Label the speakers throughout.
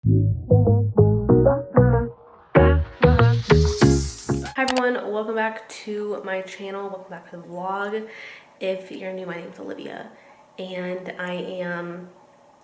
Speaker 1: Hi everyone, welcome back to my channel, welcome back to the vlog. If you're new, my name is Olivia and I am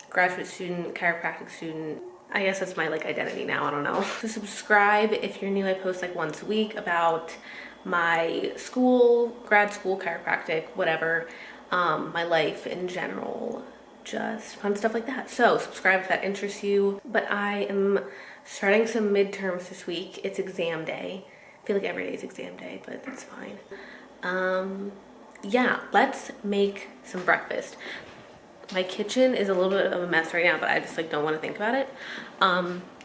Speaker 1: a graduate student, chiropractic student. I guess that's my identity now, I don't know. So subscribe if you're new. I post once a week about my school, grad school, chiropractic, whatever, my life in general, just fun stuff like that. So subscribe if that interests you. But I am starting some midterms this week. It's exam day. I feel like every day is exam day, but that's fine. Yeah, let's make some breakfast. My kitchen is a little bit of a mess right now, but I just don't want to think about it.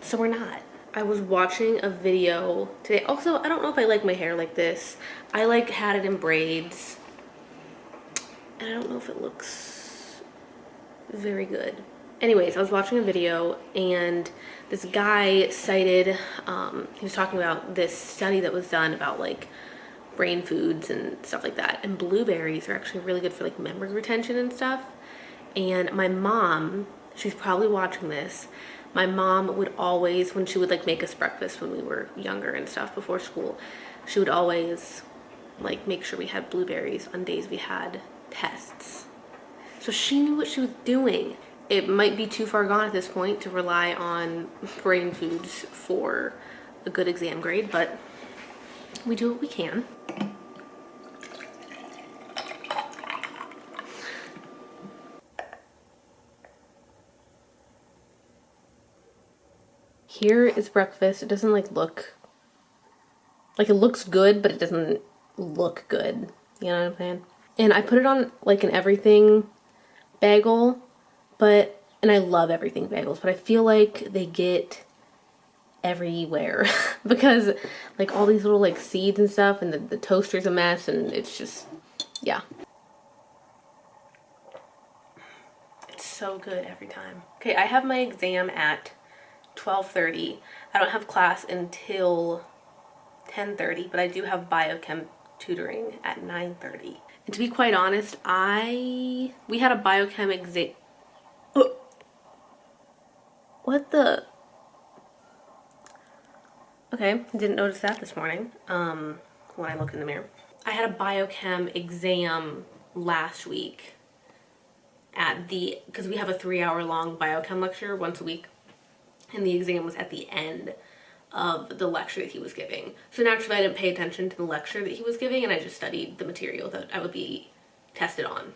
Speaker 1: So we're not. I was watching a video today. Also, I don't know if I like my hair like this. I had it in braids, and I don't know if it looks very good. Anyways, I was watching a video and this guy cited, he was talking about this study that was done about brain foods and stuff like that. And blueberries are actually really good for memory retention and stuff. And my mom, she's probably watching this. My mom would always, when she would make us breakfast when we were younger and stuff before school, she would always make sure we had blueberries on days we had tests. So she knew what she was doing. It might be too far gone at this point to rely on brain foods for a good exam grade, but we do what we can. Here is breakfast. It doesn't look, it looks good, but it doesn't look good. You know what I'm saying? And I put it on an everything bagel, and I love everything bagels, but I feel like they get everywhere because all these little seeds and stuff, and the toaster's a mess, and it's just, yeah. It's so good every time. Okay, I have my exam at 12:30. I don't have class until 10:30, but I do have biochem tutoring at 9:30. And to be quite honest, we had a biochem exam. Oh. What the? Okay, didn't notice that this morning when I looked in the mirror. I had a biochem exam last week because we have a 3-hour long biochem lecture once a week, and the exam was at the end of the lecture that he was giving. So naturally I didn't pay attention to the lecture that he was giving, and I just studied the material that I would be tested on.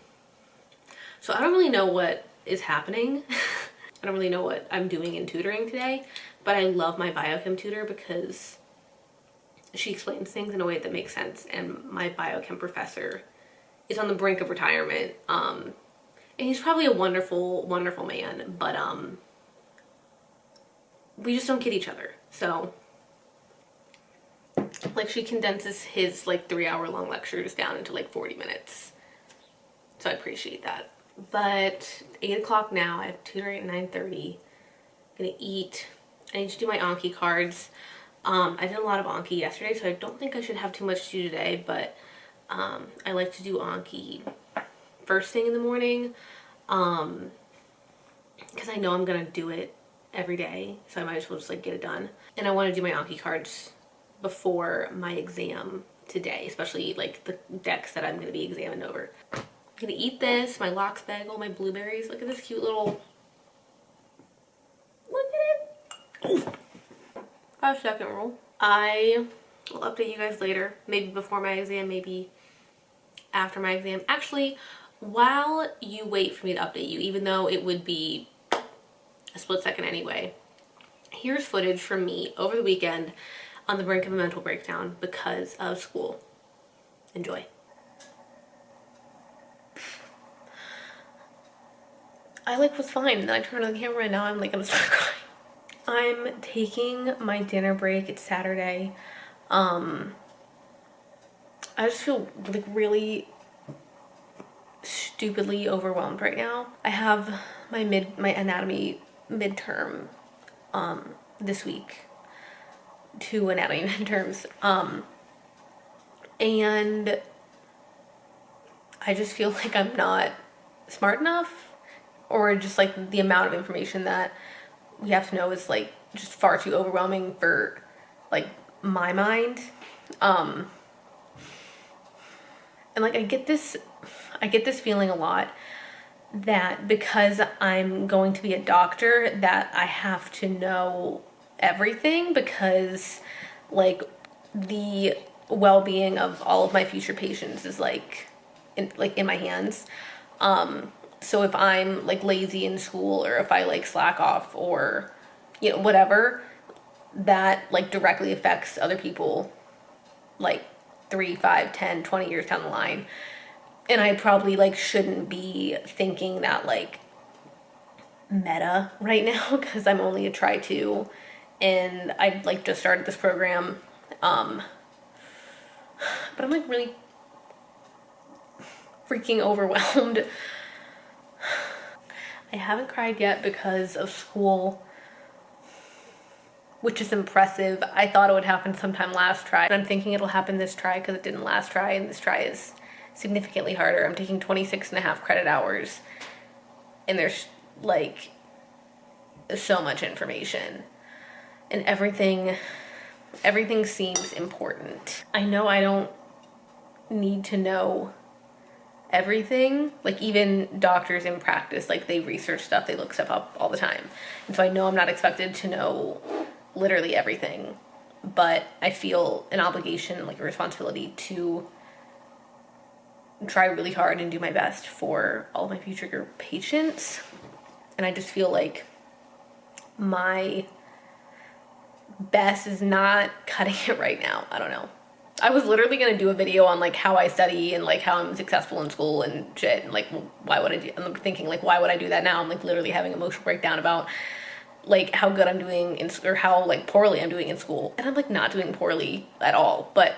Speaker 1: So I don't really know what is happening. I don't really know what I'm doing in tutoring today, but I love my biochem tutor because she explains things in a way that makes sense, and my biochem professor is on the brink of retirement. And he's probably a wonderful, wonderful man, but we just don't get each other. So she condenses his 3-hour long lectures down into 40 minutes. So I appreciate that. But 8 o'clock now. I have tutoring at 9:30. I'm gonna eat. I need to do my Anki cards. I did a lot of Anki yesterday, so I don't think I should have too much to do today, but I like to do Anki first thing in the morning because I know I'm gonna do it every day, so I might as well just get it done. And I want to do my Anki cards before my exam today, especially the decks that I'm going to be examined over. I'm going to eat this, my lox bagel, my blueberries. Look at this cute little, look at it. 5-second rule. I will update you guys later, maybe before my exam, maybe after my exam. Actually, while you wait for me to update you, even though it would be a split second anyway, here's footage from me over the weekend on the brink of a mental breakdown because of school. Enjoy. I was fine, and then I turned on the camera and now I'm gonna start crying. I'm taking my dinner break. It's Saturday. I just feel really stupidly overwhelmed right now. I have my anatomy midterm this week. 2 anatomy midterms. And I just feel like I'm not smart enough, or just the amount of information that we have to know is like just far too overwhelming for like my mind. And like I get this feeling a lot that because I'm going to be a doctor that I have to know everything, because like the well-being of all of my future patients is like in my hands. So if I'm like lazy in school, or if I like slack off, or you know, whatever, that like directly affects other people like 3, 5, 10, 20 years down the line. And I probably like shouldn't be thinking that like meta right now, because I'm only a try two and I've like just started this program. But I'm like really freaking overwhelmed. I haven't cried yet because of school, which is impressive. I thought it would happen sometime last try. I'm thinking it'll happen this try because it didn't last try, and this try is significantly harder. I'm taking 26.5 credit hours, and there's like so much information, and everything seems important. I know I don't need to know everything. Like even doctors in practice, like they research stuff, they look stuff up all the time. And so I know I'm not expected to know literally everything, but I feel an obligation, like a responsibility to try really hard and do my best for all of my future patients. And I just feel like my best is not cutting it right now. I don't know. I was literally gonna do a video on like how I study and like how I'm successful in school and shit, and like why would I do, I'm thinking like why would I do that now? I'm like literally having an emotional breakdown about like how good I'm doing in, or how like poorly I'm doing in school, and I'm like not doing poorly at all, but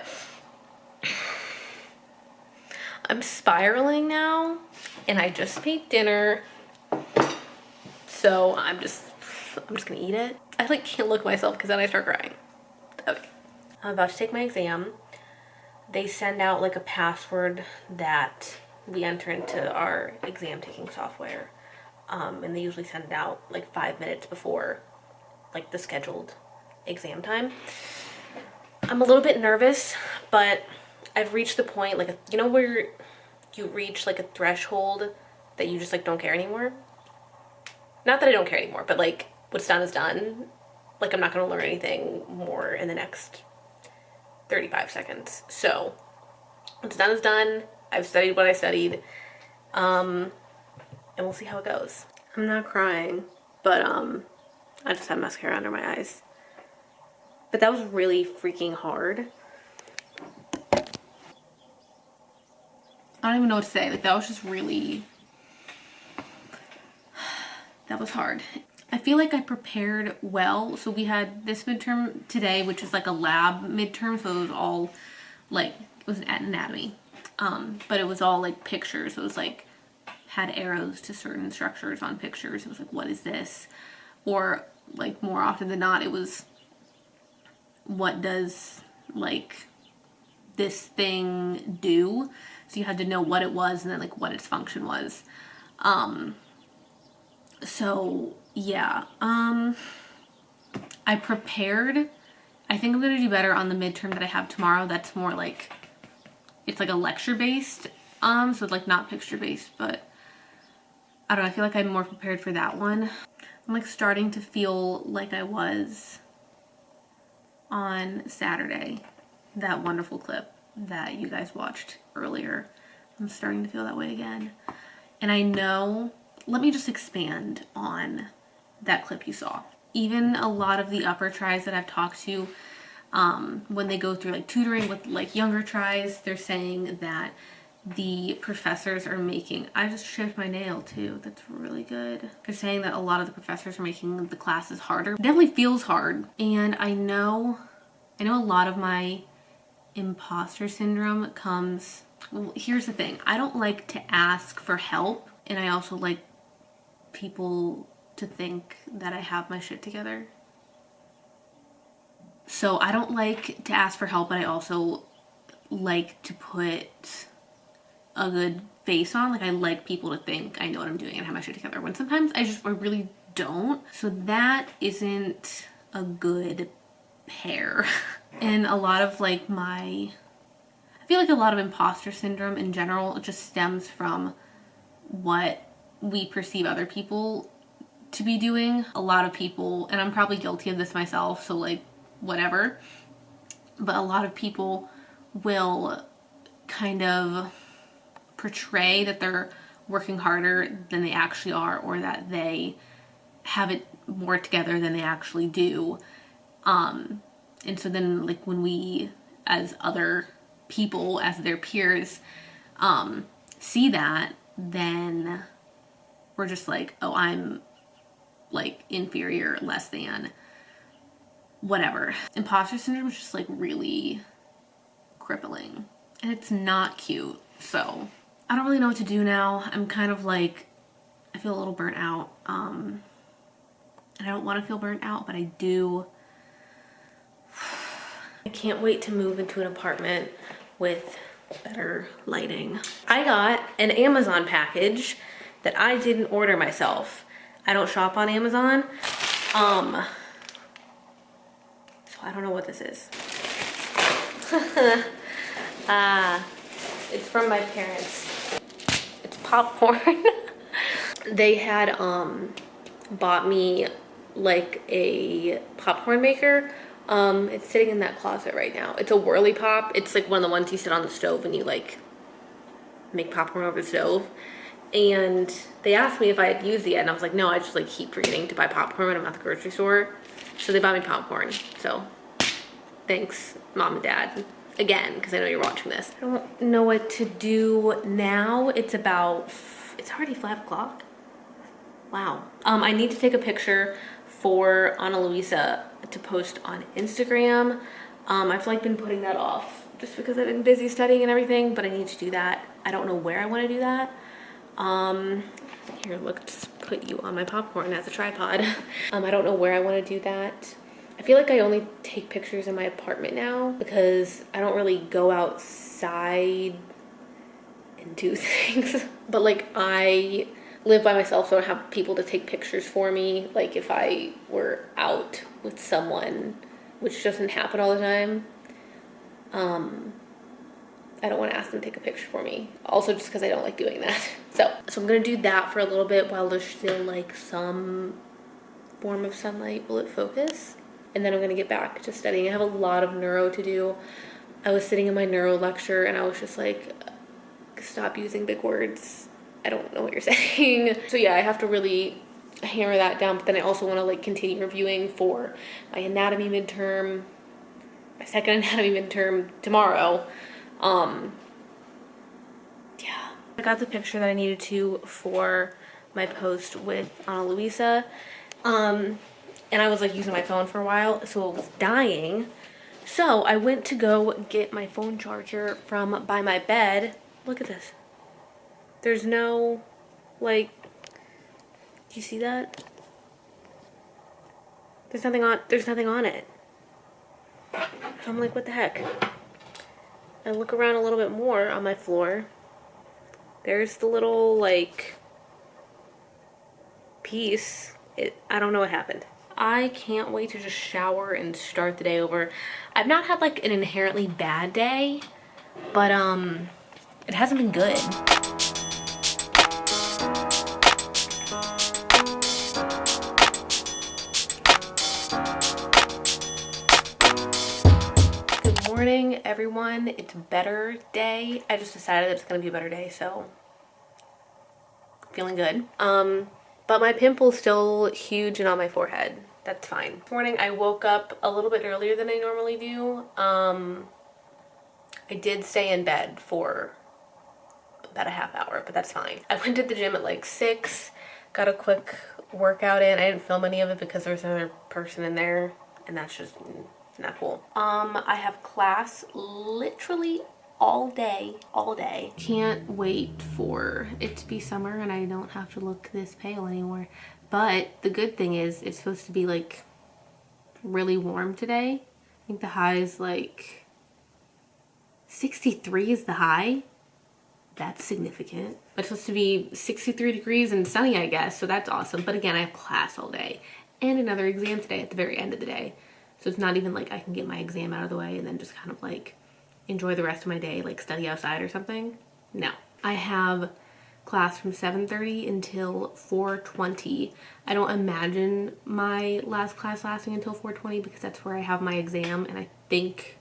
Speaker 1: I'm spiraling now, and I just made dinner, so I'm just gonna eat it. I like can't look at myself because then I start crying. Okay, I'm about to take my exam. They send out like a password that we enter into our exam taking software, and they usually send it out like 5 minutes before like the scheduled exam time. I'm a little bit nervous, but I've reached the point, like, you know, where you reach like a threshold that you just like don't care anymore. Not that I don't care anymore, but like what's done is done. Like I'm not gonna learn anything more in the next 35 seconds. So what's done is done. I've studied what I studied, and we'll see how it goes. I'm not crying, but I just have mascara under my eyes. But that was really freaking hard. I don't even know what to say. Like that was just really, that was hard. I feel like I prepared well. So we had this midterm today, which is like a lab midterm. So it was all like, it was anatomy. But it was all like pictures. It was like, had arrows to certain structures on pictures. It was like, what is this? Or like more often than not, it was, what does like this thing do? So you had to know what it was and then like what its function was. So yeah, I prepared. I think I'm gonna do better on the midterm that I have tomorrow. That's more like, it's like a lecture based, so it's like not picture based, but I don't know, I feel like I'm more prepared for that one. I'm like starting to feel like I was on Saturday, that wonderful clip that you guys watched earlier. I'm starting to feel that way again. And I know, let me just expand on that clip you saw. Even a lot of the upper tries that I've talked to, when they go through like tutoring with like younger tries, they're saying that the professors are making, I just chipped my nail too, that's really good. They're saying that a lot of the professors are making the classes harder. It definitely feels hard. And I know a lot of my imposter syndrome comes, well, here's the thing. I don't like to ask for help, and I also like people to think that I have my shit together. So I don't like to ask for help, but I also like to put a good face on. Like I like people to think I know what I'm doing and have my shit together, when sometimes I really don't. So that isn't a good pair. And a lot of like I feel like a lot of imposter syndrome in general just stems from what we perceive other people to be doing. A lot of people, and I'm probably guilty of this myself, so like whatever, but a lot of people will kind of portray that they're working harder than they actually are, or that they have it more together than they actually do. And so then like when we as other people, as their peers, see that, then we're just like, oh, I'm like inferior, less than, whatever. Imposter syndrome is just like really crippling, and it's not cute. So I don't really know what to do now. I'm kind of like, I feel a little burnt out. And I don't want to feel burnt out, but I do. I can't wait to move into an apartment with better lighting. I got an Amazon package that I didn't order myself. I don't shop on Amazon. So I don't know what this is. It's from my parents. It's popcorn. They had bought me like a popcorn maker. It's sitting in that closet right now. It's a whirly pop. It's like one of the ones you sit on the stove and you like make popcorn over the stove. And they asked me if I had used it yet, and I was like, no, I just like keep forgetting to buy popcorn when I'm at the grocery store. So they bought me popcorn. So thanks, Mom and Dad, again, because I know you're watching this. I don't know what to do now. It's already 5 o'clock. Wow. I need to take a picture for Ana Luisa to post on Instagram. I've like been putting that off just because I've been busy studying and everything, but I need to do that. I don't know where I want to do that. Here, look, just put you on my popcorn as a tripod. I don't know where I want to do that. I feel like I only take pictures in my apartment now because I don't really go outside and do things. But like I live by myself, so I don't have people to take pictures for me. Like if I were out with someone, which doesn't happen all the time, I don't want to ask them to take a picture for me. Also just because I don't like doing that. So I'm going to do that for a little bit while there's still like some form of sunlight. Will it focus? And then I'm going to get back to studying. I have a lot of neuro to do. I was sitting in my neuro lecture and I was just like, stop using big words. I don't know what you're saying. So yeah, I have to really hammer that down. But then I also want to like continue reviewing for my anatomy midterm, my second anatomy midterm tomorrow. Yeah. I got the picture that I needed to for my post with Ana Luisa. And I was like using my phone for a while, so it was dying. So I went to go get my phone charger from by my bed. Look at this. There's no, like, do you see that? There's nothing on it. So I'm like, what the heck? I look around a little bit more on my floor. There's the little, like, piece. I don't know what happened. I can't wait to just shower and start the day over. I've not had like an inherently bad day, but it hasn't been good. Good morning, everyone. It's a better day. I just decided it's gonna be a better day, so feeling good. But my pimple's still huge and on my forehead. That's fine. This morning I woke up a little bit earlier than I normally do. I did stay in bed for about a half hour, but that's fine. I went to the gym at like 6, got a quick workout in. I didn't film any of it because there was another person in there, and that's just not cool. I have class literally all day. Can't wait for it to be summer and I don't have to look this pale anymore. But the good thing is it's supposed to be like really warm today. I think the high is like 63 is the high. That's significant. but it's supposed to be 63 degrees and sunny, I guess, so that's awesome. But again, I have class all day and another exam today at the very end of the day. So it's not even like I can get my exam out of the way and then just kind of like enjoy the rest of my day, like study outside or something. No. I have class from 7:30 until 4:20. I don't imagine my last class lasting until 4:20 because that's where I have my exam, and I think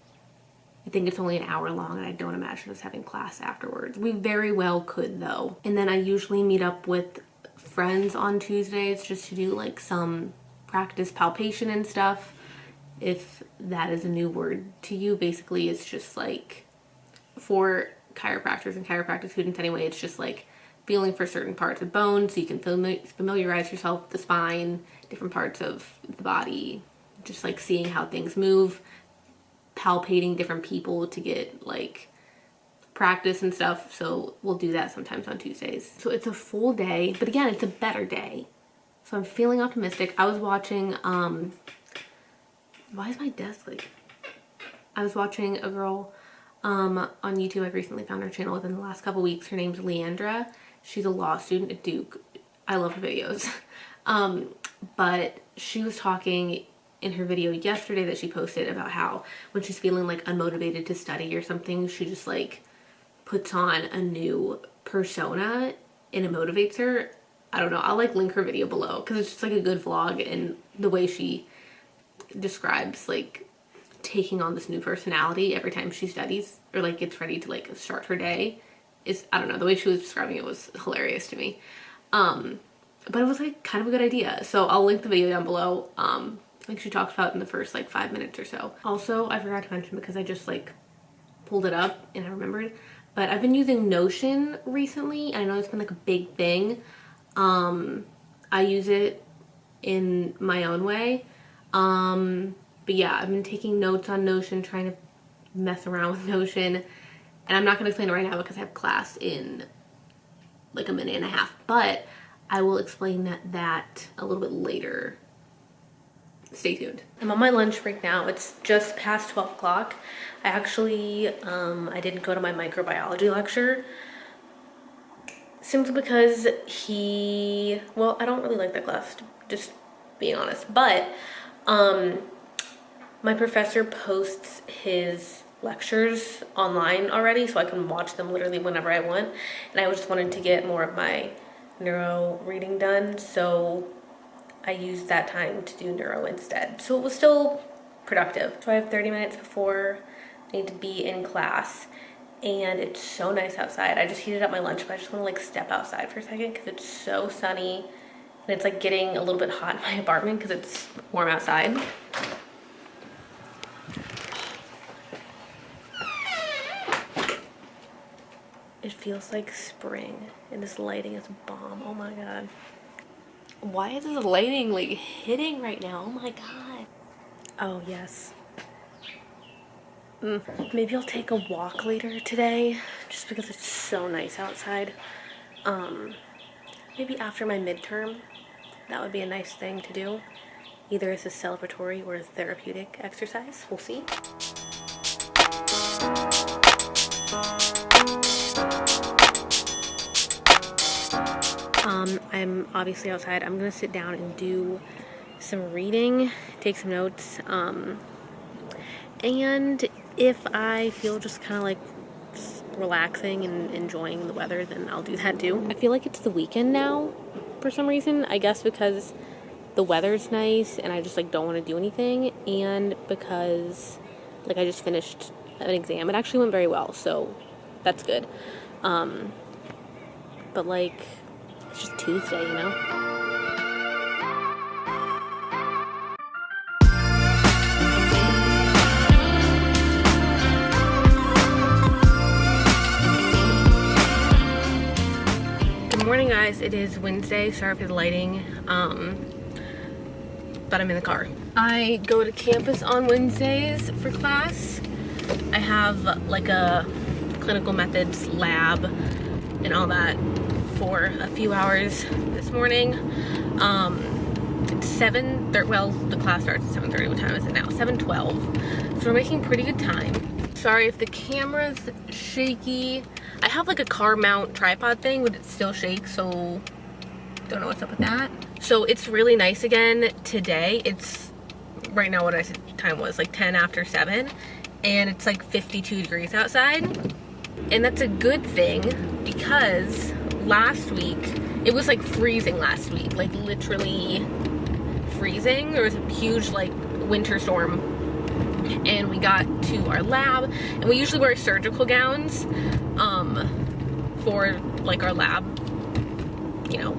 Speaker 1: it's only an hour long, and I don't imagine us having class afterwards. We very well could though. And then I usually meet up with friends on Tuesdays just to do like some practice palpation and stuff. If that is a new word to you, basically it's just like, for chiropractors and chiropractic students anyway, it's just like feeling for certain parts of bone so you can familiarize yourself with the spine, different parts of the body, just like seeing how things move, palpating different people to get like practice and stuff. So we'll do that sometimes on Tuesdays. So it's a full day, but again, it's a better day. So I'm feeling optimistic. I was watching, why is my desk like, I was watching a girl on YouTube. I recently found her channel within the last couple weeks. Her name's Leandra. She's a law student at Duke. I love her videos. But she was talking in her video yesterday that she posted about how when she's feeling like unmotivated to study or something, she just like puts on a new persona and it motivates her. I don't know. I'll like link her video below because it's just like a good vlog, and the way she describes like taking on this new personality every time she studies or like gets ready to like start her day is, I don't know, the way she was describing it was hilarious to me. But it was like kind of a good idea. So I'll link the video down below. I think she talks about it in the first like 5 minutes or so. Also, I forgot to mention because I just like pulled it up and I remembered, but I've been using Notion recently. I know it's been like a big thing. I use it in my own way. But yeah, I've been taking notes on Notion, trying to mess around with Notion. And I'm not going to explain it right now because I have class in like a minute and a half. But I will explain that a little bit later. Stay tuned. I'm on my lunch break now. It's just past 12 o'clock. I actually, I didn't go to my microbiology lecture. Simply because well, I don't really like that class, just being honest. But, my professor posts his lectures online already, so I can watch them literally whenever I want. And I just wanted to get more of my neuro reading done, so I used that time to do neuro instead. So it was still productive. So I have 30 minutes before I need to be in class, and it's so nice outside. I just heated up my lunch, but I just want to like step outside for a second because it's so sunny, and it's like getting a little bit hot in my apartment because it's warm outside. It feels like spring, and this lighting is bomb. Oh my god. Why is this lighting like hitting right now? Oh my god. Oh yes. Maybe I'll take a walk later today just because it's so nice outside. Maybe after my midterm, that would be a nice thing to do. Either as a celebratory or a therapeutic exercise. We'll see. I'm obviously outside. I'm gonna sit down and do some reading, take some notes, and if I feel just kind of like relaxing and enjoying the weather, then I'll do that too. I feel like it's the weekend now for some reason. I guess because the weather's nice and I just like don't want to do anything, and because like I just finished an exam. It actually went very well, so that's good. But like, it's just Tuesday, you know? Good morning, guys. It is Wednesday. Sorry for the lighting, but I'm in the car. I go to campus on Wednesdays for class. I have like a clinical methods lab and all that for a few hours this morning. It's 7:30, well, the class starts at 7:30. What time is it now? 7:12. So we're making pretty good time. So sorry if the camera's shaky. I have like a car mount tripod thing, but it still shakes, so don't know what's up with that. So it's really nice again today. It's right now, what I said time was like 10 after 7, and it's like 52 degrees outside. And that's a good thing because last week, it was like freezing last week, like literally freezing. There was a huge like winter storm, and we got to our lab, and we usually wear surgical gowns for like our lab, you know,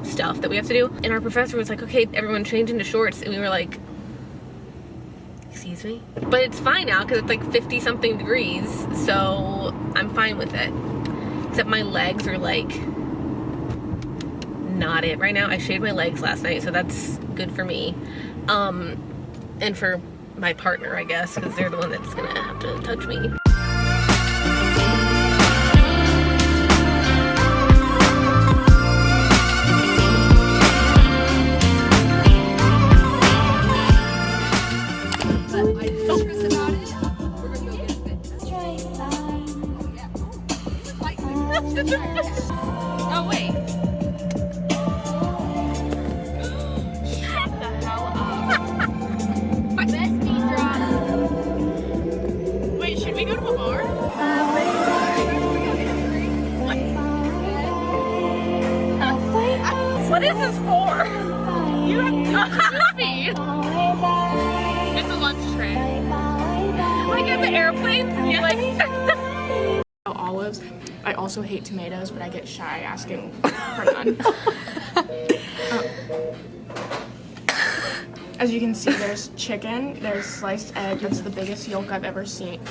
Speaker 1: stuff that we have to do. And our professor was like, okay, everyone change into shorts, and we were like, excuse me? But it's fine now because it's like 50 something degrees, so I'm fine with it. Except my legs are like not it right now. I shaved my legs last night, so that's good for me. And for my partner, I guess, because they're the one that's gonna have to touch me. Oh wait. Shut the hell up. My bestie dropped. Wait, should we go to a bar? What is this for? You have me. It's a lunch tray. Like in the airplanes, and you're like
Speaker 2: olives. I also hate tomatoes, but I get shy asking for none. As you can see, there's chicken, there's sliced egg, that's the biggest yolk I've ever seen.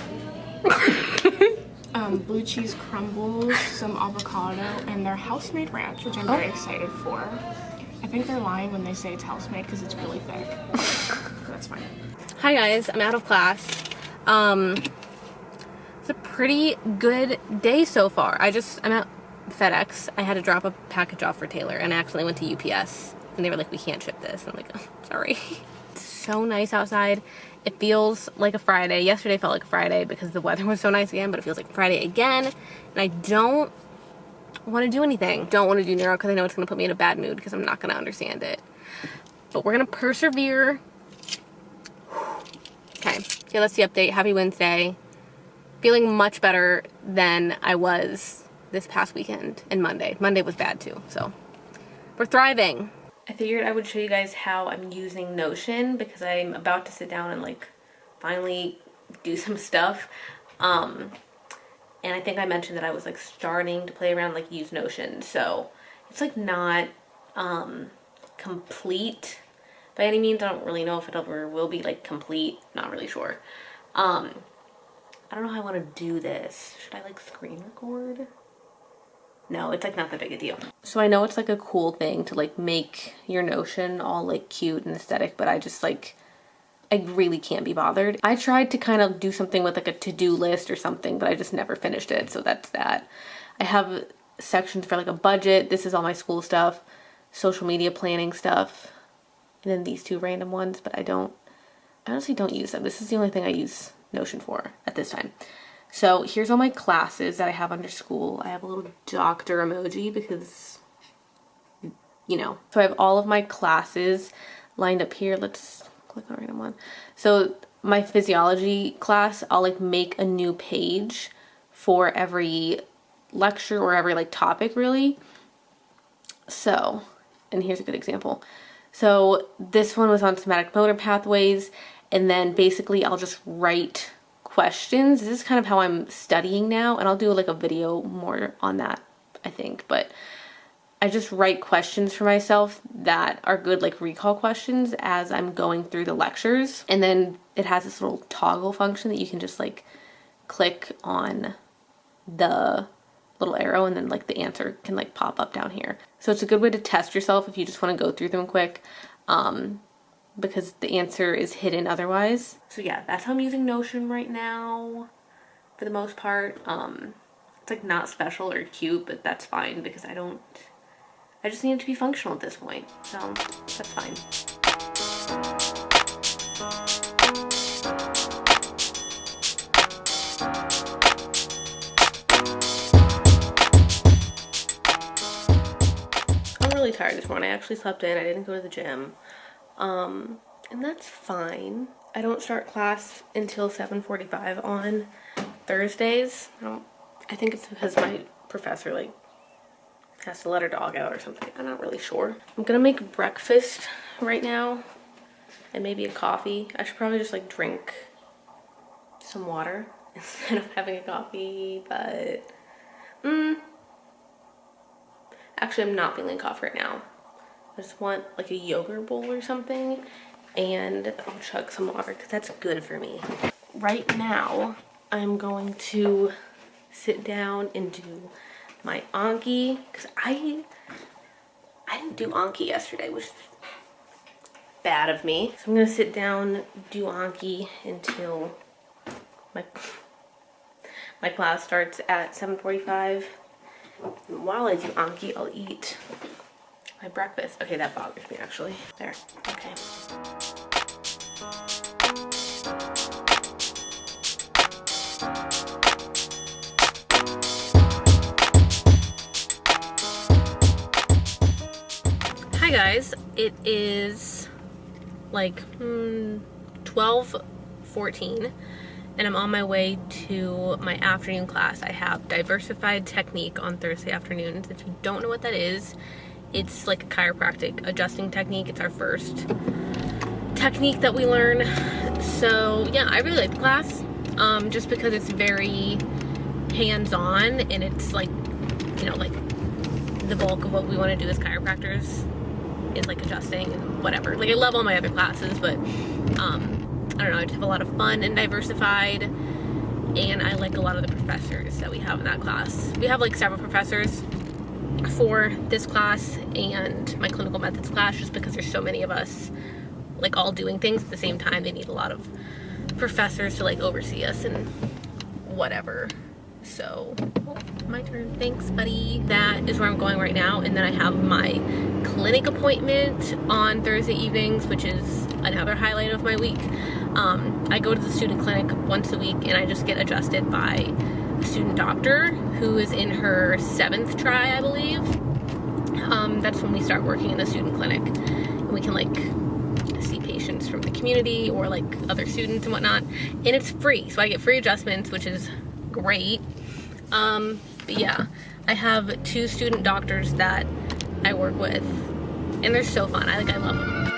Speaker 2: Blue cheese crumbles, some avocado, and their house-made ranch, which I'm very excited for. I think they're lying when they say it's house-made because it's really thick. That's fine.
Speaker 1: Hi guys, I'm out of class. It's a pretty good day so far. I'm at FedEx. I had to drop a package off for Taylor, and I actually went to UPS, and they were like, we can't ship this. And I'm like, oh, sorry. It's so nice outside. It feels like a Friday. Yesterday felt like a Friday because the weather was so nice again, but it feels like Friday again. And I don't want to do anything. Don't want to do neuro because I know it's going to put me in a bad mood because I'm not going to understand it. But we're going to persevere. Okay, yeah, that's the update. Happy Wednesday. Feeling much better than I was this past weekend and Monday. Monday was bad too, so we're thriving. I figured I would show you guys how I'm using Notion because I'm about to sit down and like finally do some stuff. And I think I mentioned that I was like starting to play around, like use Notion. So it's like not complete by any means. I don't really know if it ever will be like complete. Not really sure. I don't know how I want to do this. Should I like screen record? No, it's like not that big a deal. So I know it's like a cool thing to like make your Notion all like cute and aesthetic, but I just like, I really can't be bothered. I tried to kind of do something with like a to-do list or something, but I just never finished it. So that's that. I have sections for like a budget. This is all my school stuff, social media planning stuff, and then these two random ones, but I honestly don't use them. This is the only thing I use Notion for at this time. So here's all my classes that I have under school. I have a little doctor emoji because, you know. So I have all of my classes lined up here. Let's click on a random one. So my physiology class, I'll like make a new page for every lecture or every like topic really. So, and here's a good example. So this one was on somatic motor pathways. And then basically I'll just write questions. This is kind of how I'm studying now, and I'll do like a video more on that, I think. But I just write questions for myself that are good like recall questions as I'm going through the lectures. And then it has this little toggle function that you can just like click on the little arrow, and then like the answer can like pop up down here. So it's a good way to test yourself if you just want to go through them quick. Because the answer is hidden otherwise. So yeah, that's how I'm using Notion right now for the most part. It's like not special or cute, but that's fine because I just need it to be functional at this point. So that's fine. tired this morning. I actually slept in. I didn't go to the gym. And that's fine. I don't start class until 7:45 on Thursdays. I think it's because my professor like has to let her dog out or something. I'm not really sure. I'm gonna make breakfast right now and maybe a coffee. I should probably just like drink some water instead of having a coffee, but actually I'm not feeling coffee right now. I just want like a yogurt bowl or something, and I'll chug some water because that's good for me. Right now, I'm going to sit down and do my Anki because I didn't do Anki yesterday, which is bad of me. So I'm gonna sit down, do Anki until my class starts at 7:45. And while I do Anki, I'll eat my breakfast. Okay, that bothers me actually. There, okay. Hi guys, it is like 12:14 and I'm on my way to my afternoon class. I have diversified technique on Thursday afternoons. If you don't know what that is, it's like a chiropractic adjusting technique. It's our first technique that we learn. So yeah, I really like the class just because it's very hands-on and it's like, you know, like the bulk of what we want to do as chiropractors is like adjusting and whatever. Like I love all my other classes, but I don't know, I just have a lot of fun and diversified, and I like a lot of the professors that we have in that class. We have like several professors for this class and my clinical methods class, just because there's so many of us like all doing things at the same time. They need a lot of professors to like oversee us and whatever. So, oh, my turn. Thanks, buddy. That is where I'm going right now. And then I have my clinic appointment on Thursday evenings, which is another highlight of my week. I go to the student clinic once a week and I just get adjusted by a student doctor who is in her 7th try, I believe. That's when we start working in the student clinic. And we can like see patients from the community or like other students and whatnot. And it's free. So I get free adjustments, which is great. But yeah, I have 2 student doctors that I work with and they're so fun. I love them.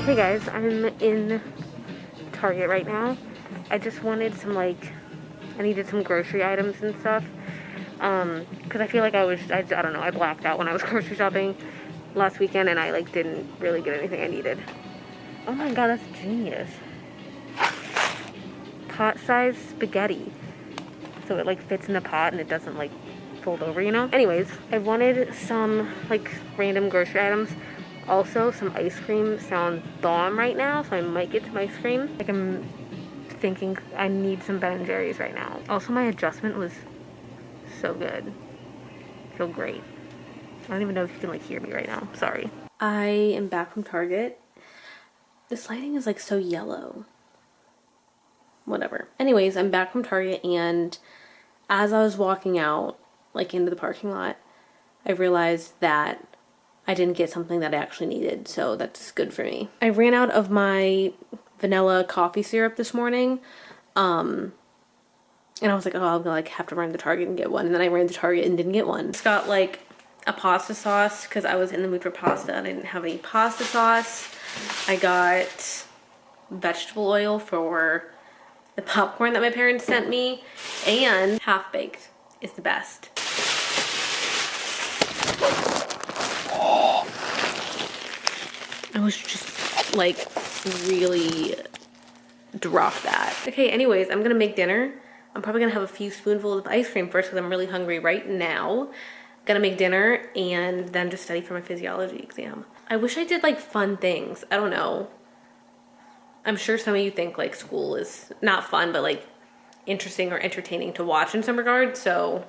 Speaker 1: Hey guys, I'm in Target right now. I just wanted some I needed some grocery items and stuff. Cause I feel like I don't know, I blacked out when I was grocery shopping last weekend and I like didn't really get anything I needed. Oh my god, that's genius. Pot-sized spaghetti. So it like fits in the pot and it doesn't like fold over, you know? Anyways, I wanted some like random grocery items. Also, some ice cream sounds bomb right now, so I might get some ice cream. Like I'm thinking I need some Ben & Jerry's right now. Also, my adjustment was so good. I feel great. I don't even know if you can like hear me right now. Sorry. I am back from Target. This lighting is like so yellow. Whatever. Anyways, I'm back from Target, and as I was walking out like into the parking lot, I realized that I didn't get something that I actually needed, so that's good for me. I ran out of my vanilla coffee syrup this morning, and I was like, oh, I'll like have to run to Target and get one, and then I ran to Target and didn't get one. Just got like a pasta sauce because I was in the mood for pasta and I didn't have any pasta sauce. I got vegetable oil for the popcorn that my parents sent me, and half-baked is the best. I was just like really drop that. Okay, anyways, I'm gonna make dinner. I'm probably gonna have a few spoonfuls of ice cream first because I'm really hungry right now. Gonna make dinner and then just study for my physiology exam. I wish I did like fun things. I don't know. I'm sure some of you think like school is not fun, but like interesting or entertaining to watch in some regard. So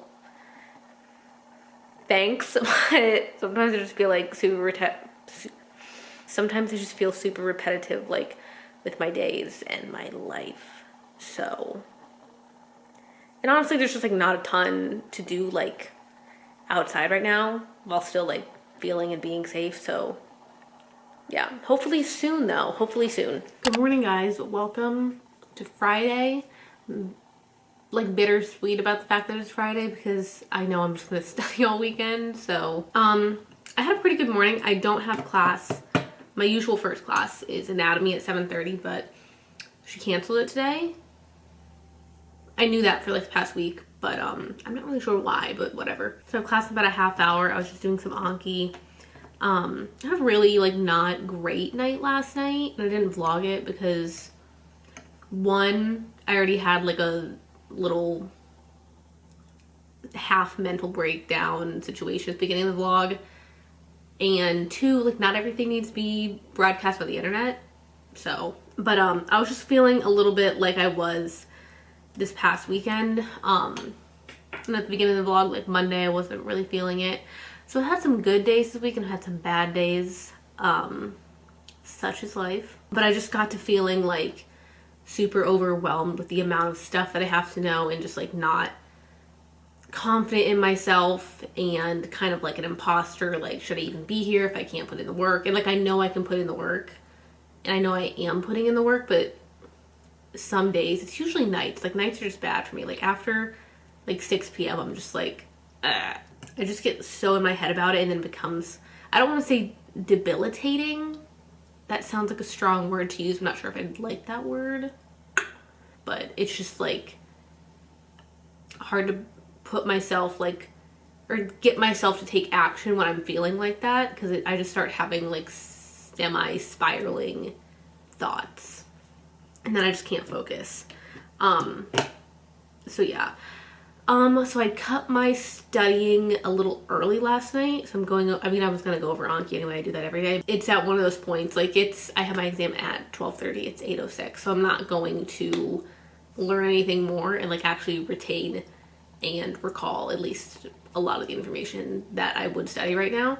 Speaker 1: thanks. But sometimes I just feel like sometimes I just feel super repetitive, like with my days and my life. So, and honestly, there's just like not a ton to do like outside right now while still like feeling and being safe. So yeah, hopefully soon though. Hopefully soon. Good morning, guys. Welcome to Friday. Like bittersweet about the fact that it's Friday because I know I'm just gonna study all weekend. So I had a pretty good morning. I don't have class. My usual first class is anatomy at 7:30, but she canceled it today. I knew that for like the past week, but I'm not really sure why, but whatever. So class in about a half hour. I was just doing some Anki. I had a really like not great night last night, and I didn't vlog it because one, I already had like a little half mental breakdown situation at the beginning of the vlog, and two, like not everything needs to be broadcast on the internet. So, but I was just feeling a little bit like I was this past weekend. And at the beginning of the vlog, like Monday, I wasn't really feeling it. So I had some good days this week and I had some bad days. Such is life. But I just got to feeling like super overwhelmed with the amount of stuff that I have to know and just like not confident in myself and kind of like an imposter. Like, should I even be here if I can't put in the work? And like, I know I can put in the work and I know I am putting in the work, but some days, it's usually nights. Like nights are just bad for me. Like after like 6 p.m. I'm just like, I just get so in my head about it and then it becomes, I don't want to say debilitating. That sounds like a strong word to use. I'm not sure if I'd like that word, but it's just like hard to put myself like, or get myself to take action when I'm feeling like that, because I just start having like semi-spiraling thoughts and then I just can't focus. So yeah. So I cut my studying a little early last night. So I was gonna go over Anki anyway. I do that every day. It's at one of those points, like I have my exam at 12:30. It's 8:06. So I'm not going to learn anything more and like actually retain and recall at least a lot of the information that I would study right now.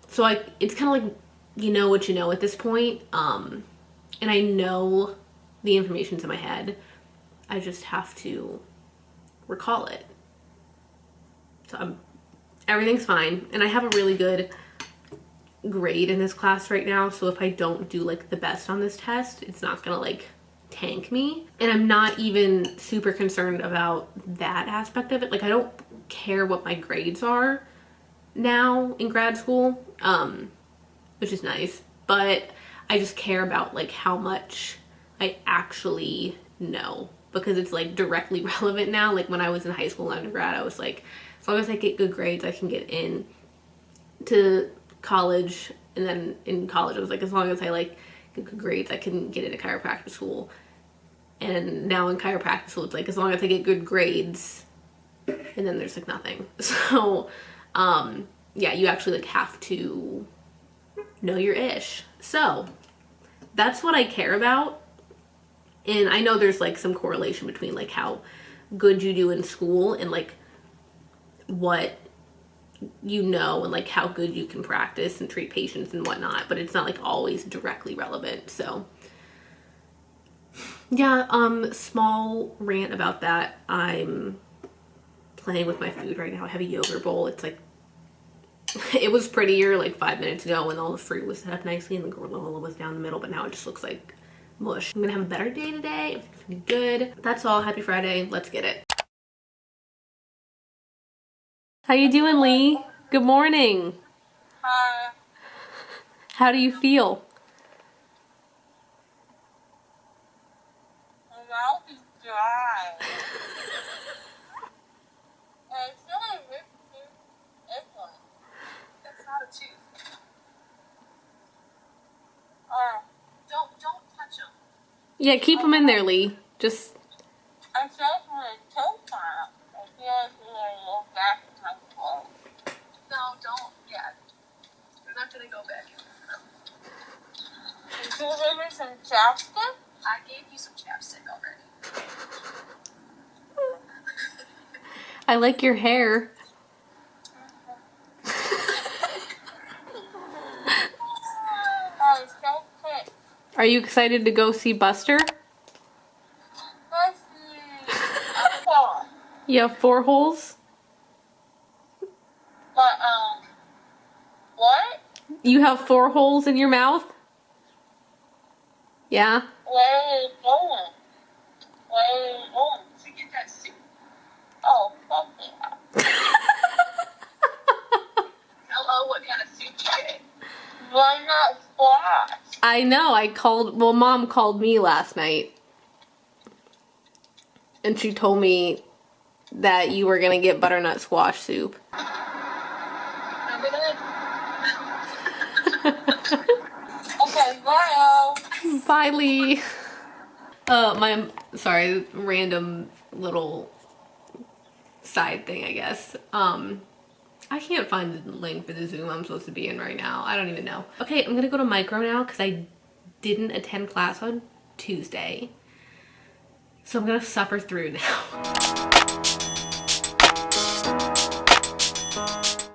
Speaker 1: So it's kind of like, you know what you know at this point. And I know the information's in my head. I just have to recall it. So everything's fine. And I have a really good grade in this class right now. So if I don't do like the best on this test, it's not gonna like tank me. And I'm not even super concerned about that aspect of it. Like I don't care what my grades are now in grad school, which is nice. But I just care about like how much I actually know, because it's like directly relevant now. Like when I was in high school and undergrad, I was like, as long as I get good grades, I can get in to college. And then in college, I was like, as long as I like get good grades, I can get into chiropractic school. And now in chiropractic school, it's like, as long as I get good grades, and then there's like nothing. So, yeah, you actually like have to know your ish. So that's what I care about. And I know there's like some correlation between like how good you do in school and like what you know and like how good you can practice and treat patients and whatnot, but it's not like always directly relevant. So yeah, small rant about that. I'm playing with my food right now. I have a yogurt bowl. It's like, it was prettier like 5 minutes ago when all the fruit was set up nicely and the granola was down the middle, but now it just looks like mush. I'm gonna have a better day today. Everything's gonna be good. That's all. Happy Friday. Let's get it. How you doing, Lee? Good morning.
Speaker 3: Hi.
Speaker 1: How do you feel?
Speaker 3: My mouth is dry. And I feel like this one. That's not a tooth. Don't touch them.
Speaker 1: Yeah, keep them in there, Lee. Just.
Speaker 3: I feel like my toe fire. I feel like I'm gonna go back in my throat. No, don't yet. You're not gonna go back in your throat. Can you give me some chapstick? I gave you some chapstick already.
Speaker 1: I like your hair.
Speaker 3: Oh, it's so quick.
Speaker 1: Are you excited to go see Buster?
Speaker 3: Let's see. Okay.
Speaker 1: You have 4 holes?
Speaker 3: But, what?
Speaker 1: You have 4 holes in your mouth? Yeah?
Speaker 3: Where are you going? Where are you going? To get that soup. Oh, fuck yeah. Hello, what kind of soup you get? Why not squash?
Speaker 1: I know, well, Mom called me last night. And she told me that you were gonna get butternut squash soup.
Speaker 3: Okay, bye.
Speaker 1: Bye, Lee. Sorry, random little side thing, I guess. I can't find the link for the Zoom I'm supposed to be in right now. I don't even know. Okay, I'm gonna go to micro now because I didn't attend class on Tuesday. So I'm gonna suffer through now.